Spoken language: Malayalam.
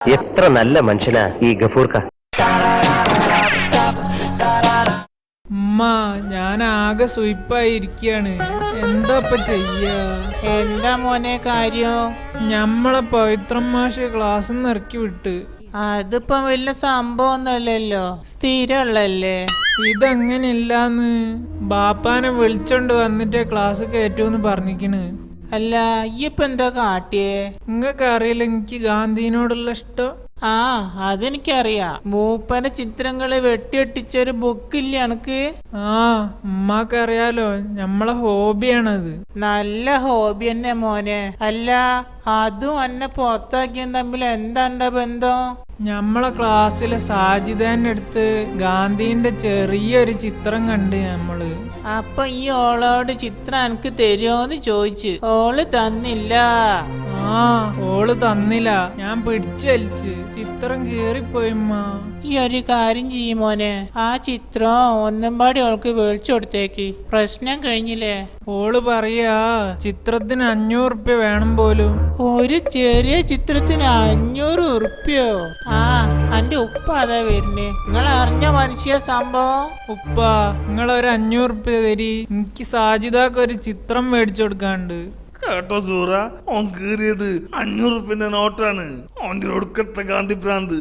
എത്ര നല്ല മനുഷ്യനാ ഈ ഗഫൂർക്ക. ഉമ്മ, ഞാൻ ആകെ സുയിപ്പായിരിക്കാണ്. എന്താ ഇപ്പൊ ചെയ്യാ? എന്താ മോനെ കാര്യം? ഞമ്മളെ പവിത്രം മാഷ് ക്ലാസ് ഇറക്കി വിട്ട്. അതിപ്പം വലിയ സംഭവം ഒന്നുമല്ലല്ലോ, സ്ഥിരമുള്ളല്ലേ. ഇതെങ്ങനെയില്ലാന്ന് ബാപ്പാനെ വിളിച്ചോണ്ട് വന്നിട്ട് ക്ലാസ് കയറ്റൂന്ന് പറഞ്ഞിക്കണ്. അല്ല ഇയ്യപ്പ എന്താ കാട്ടിയേ? നിങ്ങക്ക് അറിയില്ല എനിക്ക് ഗാന്ധിനോടുള്ള ഇഷ്ടം? ആ അതെനിക്കറിയാം. മൂപ്പന്റെ ചിത്രങ്ങള് വെട്ടിയൊട്ടിച്ചൊരു ബുക്കില്ലേ എനക്ക്? ആ, ഉമ്മാക്കറിയാലോ, ഞമ്മളെ ഹോബിയാണത്. നല്ല ഹോബി തന്നെ മോനെ. അല്ല അതും എന്നെ പുറത്താക്കിയും തമ്മിൽ എന്താണ്ട ബന്ധം? ഞമ്മളെ ക്ലാസ്സിലെ സാജിദേന്റെ അടുത്ത് ഗാന്ധിന്റെ ചെറിയൊരു ചിത്രം കണ്ട് ഞമ്മള്. അപ്പൊ ഈ ഓളോട് ചിത്രം എനിക്ക് തരുമോന്ന് ചോദിച്ചു. ഓള് തന്നില്ല. ആ, ഓള് തന്നില്ല. ഞാൻ പിടിച്ചു വലിച്ച് ചിത്രം കീറിപ്പോയിമ്മ. ഈ ഒരു കാര്യം ചെയ്യും മോനെ, ആ ചിത്രം ഒന്നും പാടി ഓൾക്ക് മേടിച്ചു കൊടുത്തേക്ക്. പ്രശ്നം കഴിഞ്ഞില്ലേ? ഓള് പറയാ ചിത്രത്തിന് 500 ഉറുപ്യ വേണം പോലും. ഒരു ചെറിയ ചിത്രത്തിന് 500 ഉറുപ്പ്യോ? ആ എന്റെ ഉപ്പ അതാ വരുന്നേ. നിങ്ങൾ അറിഞ്ഞ മനുഷ്യ സംഭവം? ഉപ്പ, നിങ്ങളൊരു 500 ഉറുപ്യ തരി, എനിക്ക് സാജിദാക്ക് ഒരു ചിത്രം മേടിച്ചു കൊടുക്കാണ്ട്. കേട്ടോ സൂറ, ഓൻ കീറിയത് 500 ഉറുപ്പിന്റെ നോട്ടാണ്. ഓന്റെ ഒടുക്കത്തെ ഗാന്ധി ഭ്രാന്ത്.